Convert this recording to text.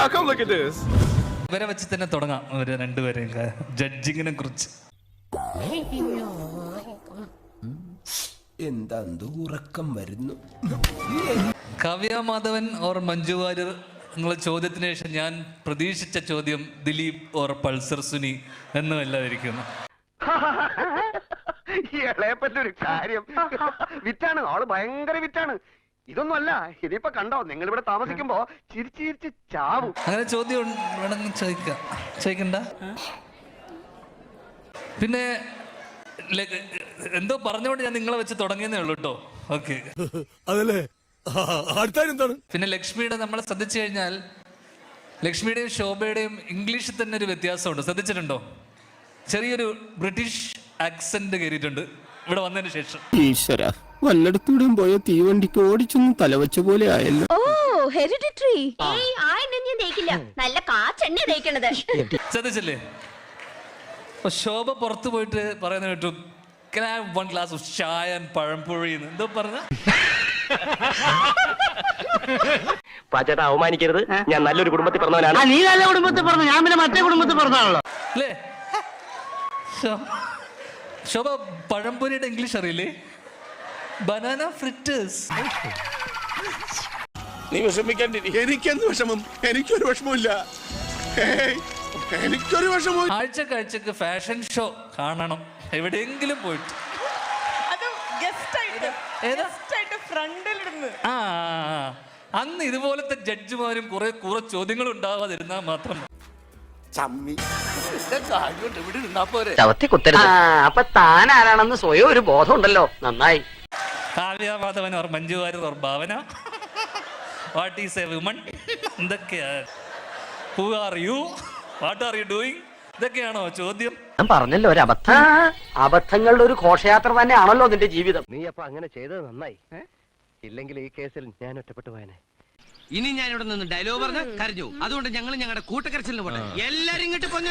Yeah, come look at this. ഇവരെ വെച്ച് തന്നെ തുടങ്ങാം, ഇവരെ രണ്ടുപേരെയും ജഡ്ജിങ്ങിനെ കുറിച്ച്. എന്താ ഉറക്കം വരുന്നു. കാവ്യ മാധവൻ ഓർ മഞ്ജു വാര്യർ എന്നുള്ള ചോദ്യത്തിന് ശേഷം ഞാൻ പ്രതീക്ഷിച്ച ചോദ്യം ദിലീപ് ഓർ പൾസർ സുനി എന്നുമല്ലാതിരിക്കുന്നു. ഇളയപ്പറ്റൊരു കാര്യം വിറ്റാണ്, ആള് ഭയങ്കര വിറ്റാണ്. ഇതൊന്നും അല്ല, ഇതിപ്പോ കണ്ടോ, നിങ്ങൾ ഇവിടെ താമസിക്കുമ്പോ ചിരിച്ച് ചിരിച്ച് ചാവും. അങ്ങനെ ചോദ്യം വേണമെങ്കിൽ ചോദിക്കണ്ട. പിന്നെ എന്തോ പറഞ്ഞുകൊണ്ട് ഞാൻ നിങ്ങളെ വെച്ച് തുടങ്ങിയെന്നേ ഉള്ളൂ കേട്ടോ. ഓക്കെ, അതല്ലേ എന്താണ്? പിന്നെ ലക്ഷ്മിയുടെ നമ്മളെ ശ്രദ്ധിച്ചു കഴിഞ്ഞാൽ ലക്ഷ്മിയുടെയും ശോഭയുടെയും ഇംഗ്ലീഷിൽ തന്നെ ഒരു വ്യത്യാസമുണ്ട്. ശ്രദ്ധിച്ചിട്ടുണ്ടോ? ചെറിയൊരു ബ്രിട്ടീഷ് ആക്സെന്റ് കയറിയിട്ടുണ്ട് ഇവിടെ വന്നതിന് ശേഷം. ഈശ്വര, വല്ലയിടത്തൂടെയും പോയ തീവണ്ടിക്ക് ഓടിച്ചൊന്നും തലവെച്ച പോലെ ആയല്ലോ. ഹെറിഡിറ്ററി. നല്ല കാച്ചെണ്ണ തേക്കണത് ശ്രദ്ധിച്ചില്ലേ? അപ്പൊ ശോഭ പുറത്തു പോയിട്ട് പറയുന്ന കേട്ടു, can I have one glass of ചായ and പഴംപൊഴി എന്ന് എന്തോ പറഞ്ഞ. പാച്ചേട്ടാ, അവമാനിക്കരുത്. ഞാൻ നല്ലൊരു കുടുംബത്തിൽ പറഞ്ഞവനാണ്. നീ നല്ല കുടുംബത്തിൽ പറഞ്ഞു, ഞാൻ പിന്നെ മറ്റേ കുടുംബത്തിൽ പറഞ്ഞാണല്ലോ അല്ലേ? ശോഭ പഴംപൊരിയുടെ ഇംഗ്ലീഷ് അറിയില്ലേ? Banana fritters. നീ വിഷമിക്കാണ്ടിരി. എനിക്കെന്ത് വിഷമം? എനിക്കൊരു വിഷമമില്ല. എനിക്കൊരു വിഷമം. ആഴ്ചക്കാഴ്ചക്ക് ഫാഷൻ ഷോ കാണണം എവിടെയെങ്കിലും പോയിട്ട്. ആ, അന്ന് ഇതുപോലത്തെ ജഡ്ജിമാരും കുറെ ചോദ്യങ്ങളും ഉണ്ടാവാതിരുന്നാൽ മാത്രം. ചവത്തി കുത്തരുത്. അപ്പൊ താൻ ആരാണെന്ന് സ്വയം ഒരു ബോധം ഉണ്ടല്ലോ, നന്നായി. Kavya Madhavan or Manju Warrier or Bhavana, what is a woman, എന്തൊക്കെയാ, who are you, what are you doing, ഇതൊക്കെയാണോ ചോദ്യം? ഞാൻ പറഞ്ഞല്ലോ, ഒരു അബദ്ധം. അബദ്ധങ്ങളുടെ ഒരു ഘോഷയാത്ര തന്നെയാണല്ലോ നിന്റെ ജീവിതം. നീ അപ്പൊ അങ്ങനെ ചെയ്തത് നന്നായി. ഇല്ലെങ്കിൽ ഈ കേസിൽ ഞാൻ ഒറ്റപ്പെട്ടു പോയനെ. ഇനി ഞാൻ ഇവിടെ നിന്ന് ഡയലോഗ് പറഞ്ഞ് കരഞ്ഞു. അതുകൊണ്ട് ഞങ്ങൾ ഞങ്ങളുടെ കൂട്ടക്കരച്ചിലിന് പോട്ടെ. എല്ലാരും ഇങ്ങോട്ട് പൊങ്ങി.